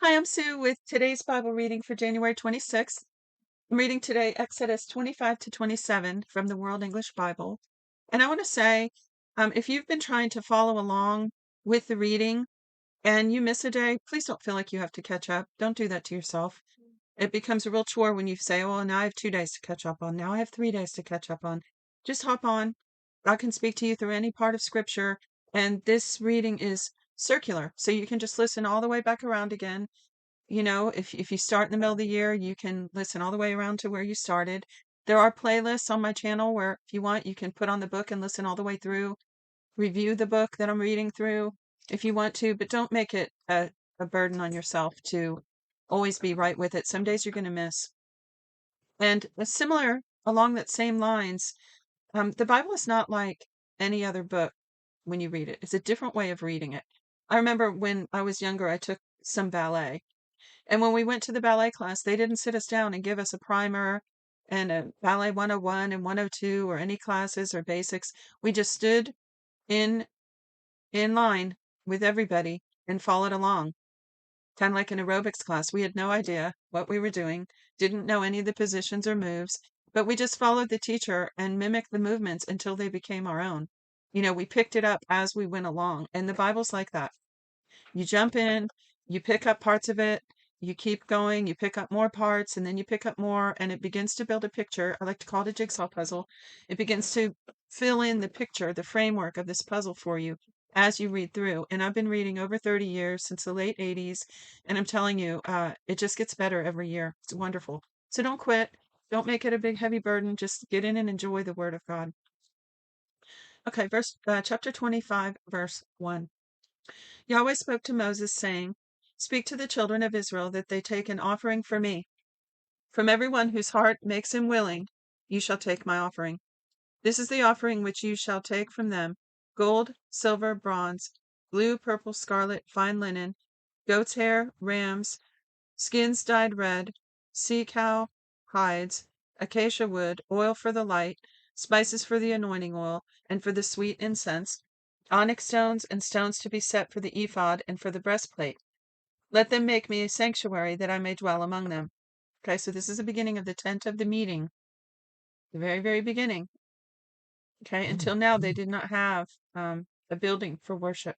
Hi, I'm Sue with today's Bible reading for January 26th. I'm reading today Exodus 25 to 27 from the World English Bible. And I want to say, if you've been trying to follow along with the reading and you miss a day, please don't feel like you have to catch up. Don't do that to yourself. It becomes a real chore when you say, oh, now I have 2 days to catch up on. Now I have 3 days to catch up on. Just hop on. God can speak to you through any part of Scripture. And this reading is circular. So you can just listen all the way back around again. If you start in the middle of the year, you can listen all the way around to where you started. There are playlists on my channel where if you want, you can put on the book and listen all the way through, review the book that I'm reading through if you want to, but don't make it a burden on yourself to always be right with it. Some days you're going to miss. And similar along that same lines, the Bible is not like any other book when you read it. It's a different way of reading it. I remember when I was younger, I took some ballet. And when we went to the ballet class, they didn't sit us down and give us a primer and a ballet 101 and 102 or any classes or basics. We just stood in line with everybody and followed along, kind of like an aerobics class. We had no idea what we were doing, didn't know any of the positions or moves, but we just followed the teacher and mimicked the movements until they became our own. We picked it up as we went along, and the Bible's like that. You jump in, you pick up parts of it, you keep going, you pick up more parts, and then you pick up more, and it begins to build a picture. I like to call it a jigsaw puzzle. It begins to fill in the picture, the framework of this puzzle for you as you read through. And I've been reading over 30 years, since the late 80s, and I'm telling you, it just gets better every year. It's wonderful. So don't quit. Don't make it a big, heavy burden. Just get in and enjoy the Word of God. Okay, chapter 25, verse 1. Yahweh spoke to Moses, saying, Speak to the children of Israel that they take an offering for me. From everyone whose heart makes him willing, you shall take my offering. This is the offering which you shall take from them: gold, silver, bronze, blue, purple, scarlet, fine linen, goat's hair, rams, skins dyed red, sea cow hides, acacia wood, oil for the light, spices for the anointing oil, and for the sweet incense, onyx stones and stones to be set for the ephod and for the breastplate. Let them make me a sanctuary that I may dwell among them. Okay, so this is the beginning of the tent of the meeting, the very, very beginning. Okay, until now they did not have a building for worship.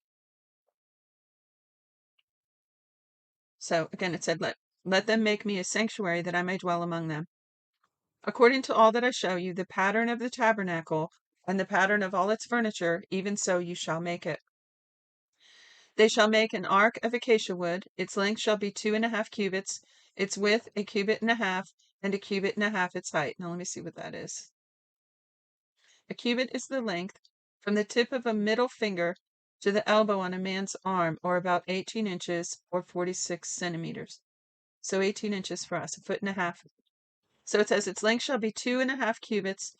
So again, it said, let them make me a sanctuary that I may dwell among them. According to all that I show you, the pattern of the tabernacle and the pattern of all its furniture, even so you shall make it. They shall make an ark of acacia wood. Its length shall be 2.5 cubits, its width 1.5 cubits, and 1.5 cubits its height. Now let me see what that is. A cubit is the length from the tip of a middle finger to the elbow on a man's arm, or about 18 inches or 46 centimeters. So 18 inches for us, 1.5 feet. So it says its length shall be 2.5 cubits,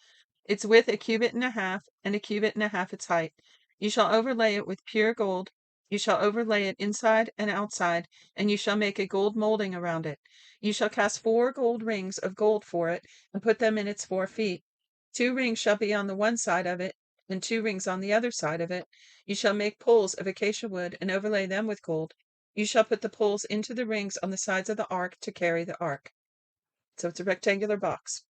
its width 1.5 cubits, and 1.5 cubits its height. You shall overlay it with pure gold. You shall overlay it inside and outside, and you shall make a gold molding around it. You shall cast 4 gold rings of gold for it, and put them in its 4 feet. 2 rings shall be on the one side of it, and 2 rings on the other side of it. You shall make poles of acacia wood, and overlay them with gold. You shall put the poles into the rings on the sides of the ark to carry the ark. So it's a rectangular box.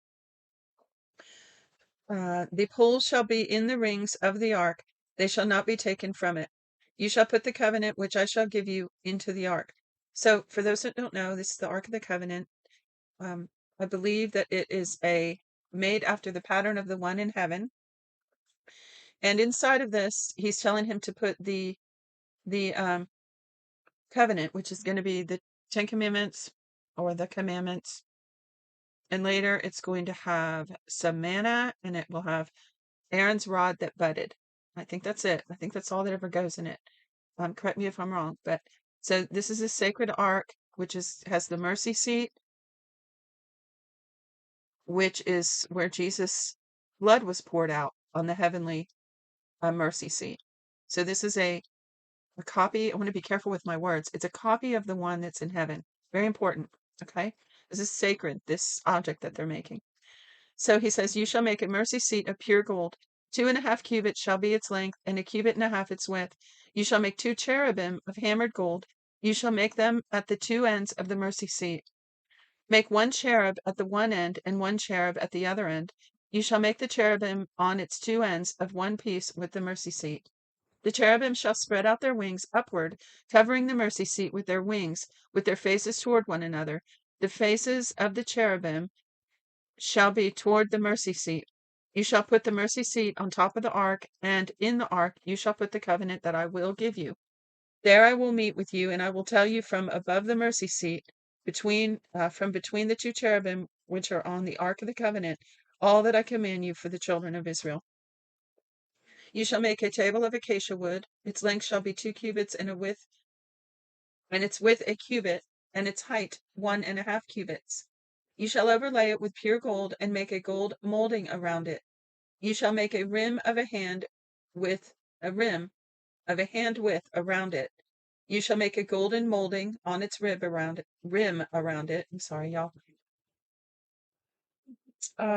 The poles shall be in the rings of the ark, they shall not be taken from it. You shall put the covenant which I shall give you into the ark. So, for those that don't know, this is the Ark of the Covenant. I believe that it is made after the pattern of the one in heaven. And inside of this, he's telling him to put the covenant, which is going to be the 10 Commandments or the commandments. And later, it's going to have some manna, and it will have Aaron's rod that budded. I think that's it. I think that's all that ever goes in it. Correct me if I'm wrong, but so this is a sacred ark, which has the mercy seat, which is where Jesus' blood was poured out on the heavenly mercy seat. So this is a copy. I want to be careful with my words. It's a copy of the one that's in heaven. Very important. Okay, this is sacred. This object that they're making. So he says, You shall make a mercy seat of pure gold. 2.5 cubits shall be its length, and 1.5 cubits its width. You shall make 2 cherubim of hammered gold. You shall make them at the two ends of the mercy seat. Make one cherub at the one end and one cherub at the other end. You shall make the cherubim on its two ends of one piece with the mercy seat. The cherubim shall spread out their wings upward, covering the mercy seat with their wings, with their faces toward one another. The faces of the cherubim shall be toward the mercy seat. You shall put the mercy seat on top of the ark, and in the ark you shall put the covenant that I will give you. There I will meet with you, and I will tell you from above the mercy seat, from between the two cherubim which are on the ark of the covenant, all that I command you for the children of Israel. You shall make a table of acacia wood. Its length shall be 2 cubits, and its width a cubit, and its height 1.5 cubits. You shall overlay it with pure gold, and make a gold molding around it. You shall make a rim of a hand width around it. You shall make a golden molding on its rim around it. I'm sorry, y'all.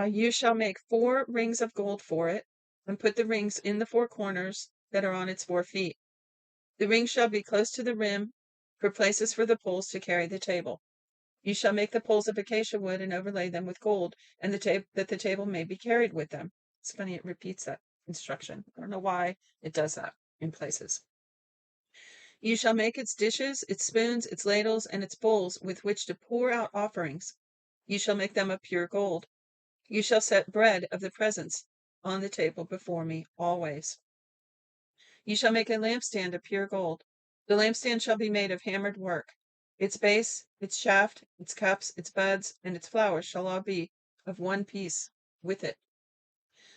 You shall make 4 rings of gold for it, and put the rings in the 4 corners that are on its 4 feet. The rings shall be close to the rim for places for the poles to carry the table. You shall make the poles of acacia wood and overlay them with gold, and that the table may be carried with them. It's funny, it repeats that instruction. I don't know why it does that in places. You shall make its dishes, its spoons, its ladles, and its bowls with which to pour out offerings. You shall make them of pure gold. You shall set bread of the presence on the table before me always. You shall make a lampstand of pure gold. The lampstand shall be made of hammered work. Its base, its shaft, its cups, its buds, and its flowers shall all be of one piece with it.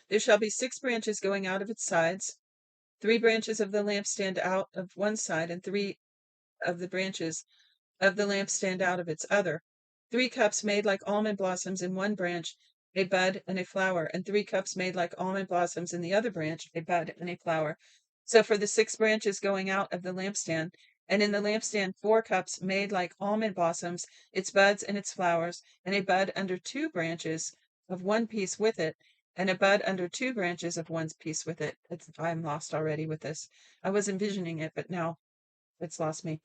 There shall be 6 branches going out of its sides, 3 branches of the lampstand out of one side, and 3 of the branches of the lampstand out of its other. 3 cups made like almond blossoms in one branch, a bud and a flower, and 3 cups made like almond blossoms in the other branch, a bud and a flower. So for the 6 branches going out of the lampstand, and in the lampstand 4 cups made like almond blossoms, its buds and its flowers, and a bud under 2 branches of one piece with it, and a bud under 2 branches of one piece with it. I'm lost already with this. I was envisioning it, but now it's lost me.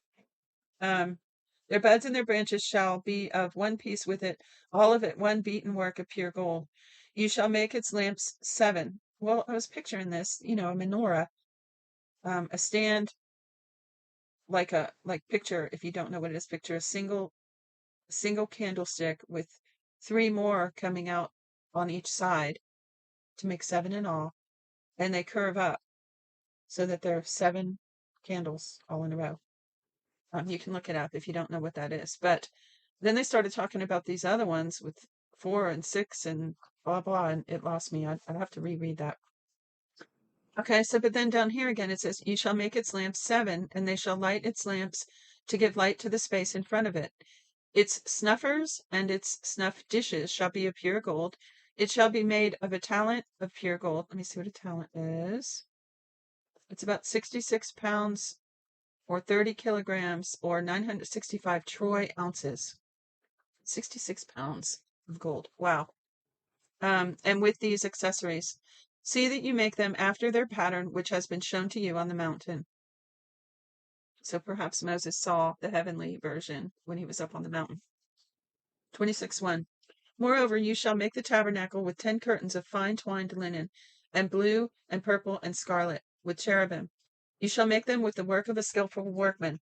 Their buds and their branches shall be of one piece with it, all of it one beaten work of pure gold. You shall make its lamps 7. Well, I was picturing this, a menorah, a stand, like picture, if you don't know what it is, picture a single candlestick with 3 more coming out on each side to make 7 in all, and they curve up so that there are 7 candles all in a row. You can look it up if you don't know what that is. But then they started talking about these other ones with 4 and 6 and blah, blah, and it lost me. I'd have to reread that. Okay, so but then down here again it says, You shall make its lamps 7, and they shall light its lamps to give light to the space in front of it. Its snuffers and its snuff dishes shall be of pure gold. It shall be made of a talent of pure gold. Let me see what a talent is. It's about 66 pounds or 30 kilograms or 965 troy ounces. 66 pounds of gold. Wow. And with these accessories, see that you make them after their pattern, which has been shown to you on the mountain. So perhaps Moses saw the heavenly version when he was up on the mountain. 26:1. Moreover, you shall make the tabernacle with 10 curtains of fine twined linen, and blue and purple and scarlet, with cherubim. You shall make them with the work of a skillful workman.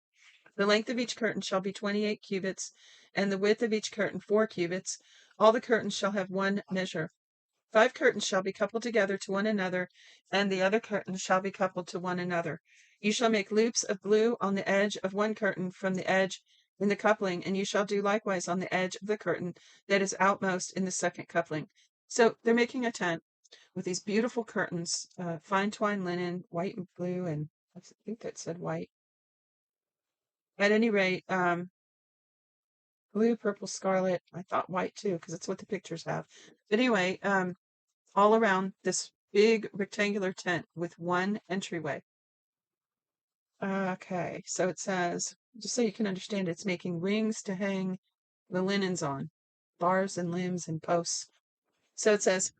The length of each curtain shall be 28 cubits, and the width of each curtain 4 cubits. All the curtains shall have one measure. 5 curtains shall be coupled together to one another, and the other curtains shall be coupled to one another. You shall make loops of blue on the edge of one curtain from the edge in the coupling, and you shall do likewise on the edge of the curtain that is outmost in the second coupling. So they're making a tent with these beautiful curtains, fine twined linen, white and blue, and I think that said white. At any rate, blue, purple, scarlet. I thought white too, because it's what the pictures have. But anyway, all around this big rectangular tent with one entryway. Okay, so it says, just so you can understand, it's making rings to hang the linens on, bars and limbs and posts. So it says,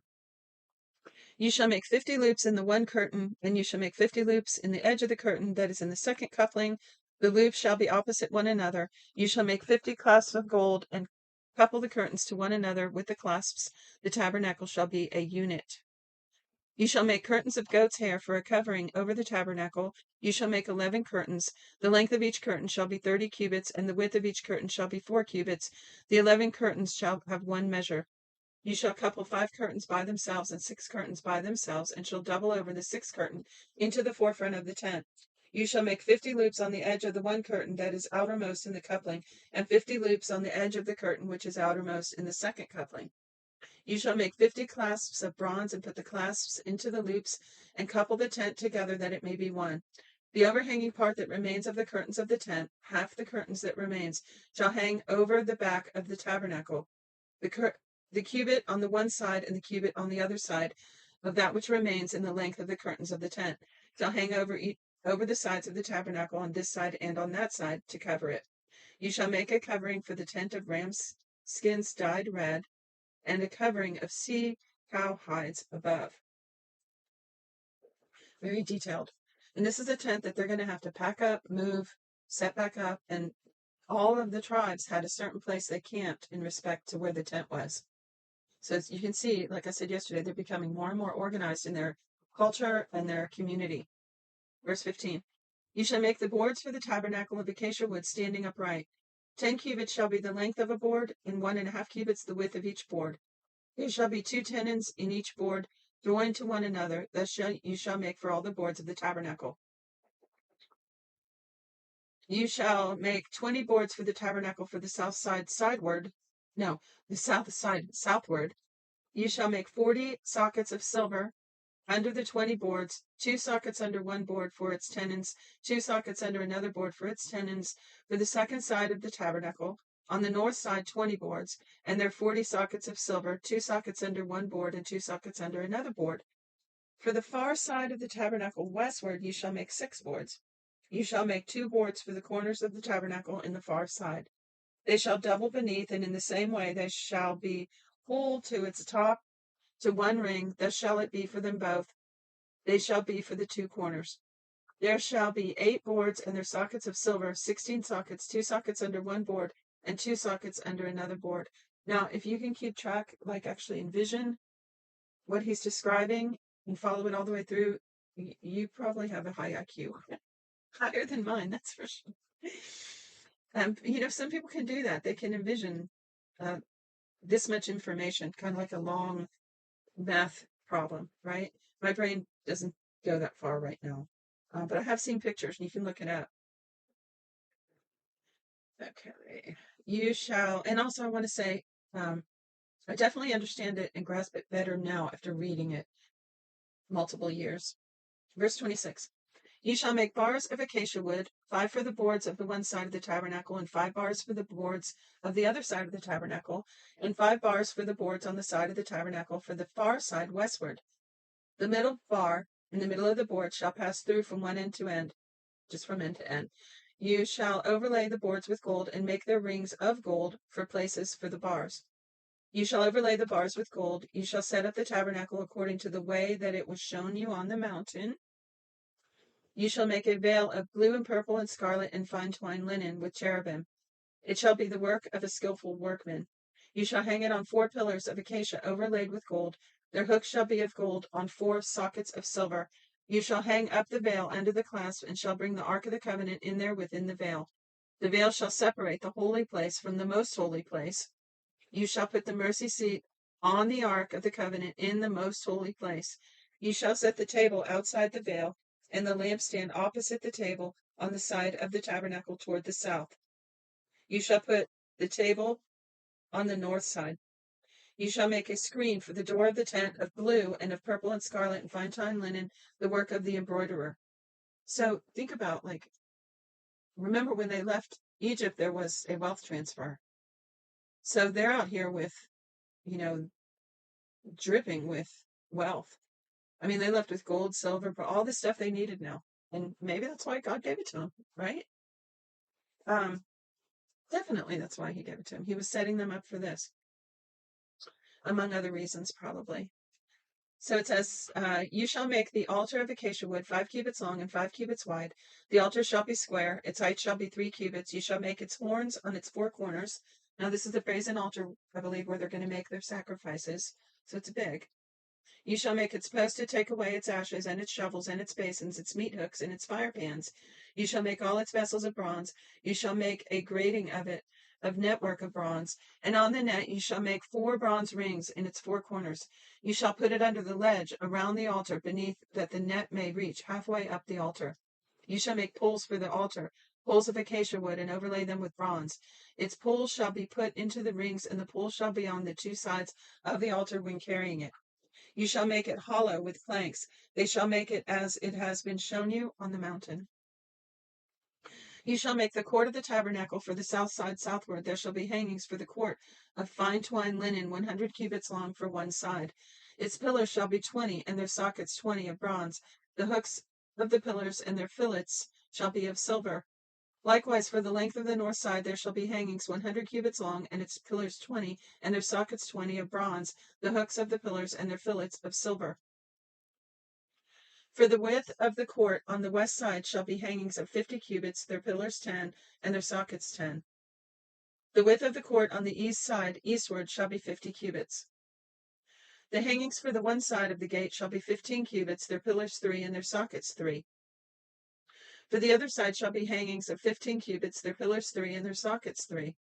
You shall make 50 loops in the one curtain, and you shall make 50 loops in the edge of the curtain that is in the second coupling The loops shall be opposite one another. You shall make 50 clasps of gold and couple the curtains to one another with the clasps. The tabernacle shall be a unit. You shall make curtains of goat's hair for a covering over the tabernacle. You shall make 11 curtains. The length of each curtain shall be 30 cubits, and the width of each curtain shall be 4 cubits. The 11 curtains shall have one measure. You shall couple 5 curtains by themselves and 6 curtains by themselves, and shall double over the 6th curtain into the forefront of the tent. You shall make 50 loops on the edge of the one curtain that is outermost in the coupling, and 50 loops on the edge of the curtain which is outermost in the second coupling. You shall make 50 clasps of bronze, and put the clasps into the loops, and couple the tent together that it may be one. The overhanging part that remains of the curtains of the tent, half the curtains that remains, shall hang over the back of the tabernacle. The cubit on the one side and the cubit on the other side of that which remains in the length of the curtains of the tent shall hang over the sides of the tabernacle on this side and on that side to cover it. You shall make a covering for the tent of rams' skins dyed red, and a covering of cow hides above. Very detailed. And this is a tent that they're going to have to pack up, move, set back up, and all of the tribes had a certain place they camped in respect to where the tent was. So as you can see, like I said yesterday, they're becoming more and more organized in their culture and their community. Verse 15. You shall make the boards for the tabernacle of acacia wood standing upright. 10 cubits shall be the length of a board, and 1.5 cubits the width of each board. There shall be 2 tenons in each board, joined to one another. Thus you shall make for all the boards of the tabernacle. You shall make 20 boards for the tabernacle for the south side sideward. No, the south side southward. You shall make 40 sockets of silver under the 20 boards, 2 sockets under one board for its tenons, 2 sockets under another board for its tenons, for the second side of the tabernacle. On the north side, 20 boards, and their 40 sockets of silver, 2 sockets under one board and 2 sockets under another board. For the far side of the tabernacle westward, you shall make 6 boards. You shall make 2 boards for the corners of the tabernacle in the far side. They shall double beneath, and in the same way they shall be whole to its top to one ring. Thus shall it be for them both. They shall be for the 2 corners. There shall be 8 boards, and their sockets of silver, 16 sockets, 2 sockets under one board, and 2 sockets under another board. Now, if you can keep track, like actually envision what he's describing and follow it all the way through, you probably have a high IQ. Higher than mine, that's for sure. Some people can do that. They can envision this much information, kind of like a long math problem, right? My brain doesn't go that far right now. But I have seen pictures, and you can look it up. Okay. You shall, and also I want to say, I definitely understand it and grasp it better now after reading it multiple years. Verse 26. You shall make bars of acacia wood, 5 for the boards of the one side of the tabernacle, and 5 bars for the boards of the other side of the tabernacle, and 5 bars for the boards on the side of the tabernacle for the far side westward. The middle bar in the middle of the board shall pass through from one end to end, just from end to end. You shall overlay the boards with gold, and make their rings of gold for places for the bars. You shall overlay the bars with gold. You shall set up the tabernacle according to the way that it was shown you on the mountain. You shall make a veil of blue and purple and scarlet and fine twined linen with cherubim. It shall be the work of a skillful workman. You shall hang it on 4 pillars of acacia overlaid with gold. Their hooks shall be of gold on 4 sockets of silver. You shall hang up the veil under the clasp, and shall bring the ark of the covenant in there within the veil. The veil shall separate the holy place from the most holy place. You shall put the mercy seat on the ark of the covenant in the most holy place. You shall set the table outside the veil, and the lampstand opposite the table on the side of the tabernacle toward the south. You shall put the table on the north side. You shall make a screen for the door of the tent of blue and of purple and scarlet and fine twined linen, the work of the embroiderer. So think about, remember when they left Egypt, there was a wealth transfer. So they're out here with, dripping with wealth. I mean, they left with gold, silver, but all the stuff they needed now. And maybe that's why God gave it to them, right? Definitely that's why he gave it to them. He was setting them up for this, among other reasons, probably. So it says, you shall make the altar of acacia wood 5 cubits long and 5 cubits wide. The altar shall be square. Its height shall be 3 cubits. You shall make its horns on its 4 corners. Now this is the brazen altar, I believe, where they're going to make their sacrifices. So it's big. You shall make its post to take away its ashes, and its shovels, and its basins, its meat hooks, and its fire pans. You shall make all its vessels of bronze. You shall make a grating of it, of network of bronze. And on the net you shall make 4 bronze rings in its 4 corners. You shall put it under the ledge around the altar beneath, that the net may reach halfway up the altar. You shall make poles for the altar, poles of acacia wood, and overlay them with bronze. Its poles shall be put into the rings, and the poles shall be on the 2 sides of the altar when carrying it. You shall make it hollow with planks. They shall make it as it has been shown you on the mountain. You shall make the court of the tabernacle for the south side southward. There shall be hangings for the court of fine twined linen 100 cubits long for one side. Its pillars shall be 20, and their sockets 20 of bronze. The hooks of the pillars and their fillets shall be of silver. Likewise, for the length of the north side there shall be hangings 100 cubits long, and its pillars 20, and their sockets 20 of bronze. The hooks of the pillars and their fillets of silver. For the width of the court on the west side shall be hangings of 50 cubits, their pillars 10, and their sockets 10. The width of the court on the east side eastward shall be 50 cubits. The hangings for the one side of the gate shall be 15 cubits, their pillars 3, and their sockets 3. For the other side shall be hangings of 15 cubits, their pillars 3, and their sockets 3.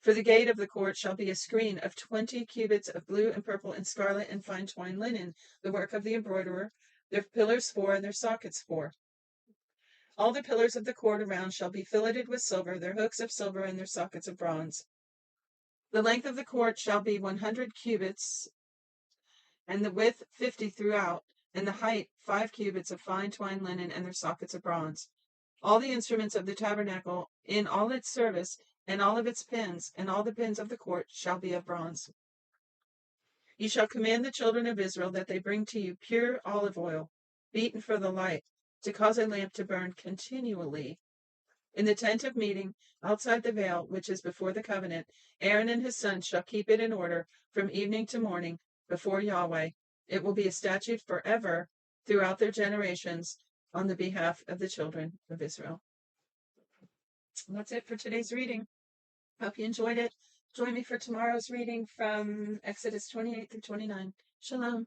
For the gate of the court shall be a screen of 20 cubits of blue and purple and scarlet and fine twined linen, the work of the embroiderer, their pillars 4, and their sockets 4. All the pillars of the court around shall be filleted with silver, their hooks of silver, and their sockets of bronze. The length of the court shall be 100 cubits, and the width 50 throughout, and the height 5 cubits of fine twined linen, and their sockets of bronze. All the instruments of the tabernacle in all its service, and all of its pins, and all the pins of the court shall be of bronze. You shall command the children of Israel that they bring to you pure olive oil, beaten for the light, to cause a lamp to burn continually. In the tent of meeting, outside the veil, which is before the covenant, Aaron and his sons shall keep it in order from evening to morning before Yahweh. It will be a statute forever throughout their generations on the behalf of the children of Israel. And that's it for today's reading. Hope you enjoyed it. Join me for tomorrow's reading from Exodus 28 through 29. Shalom.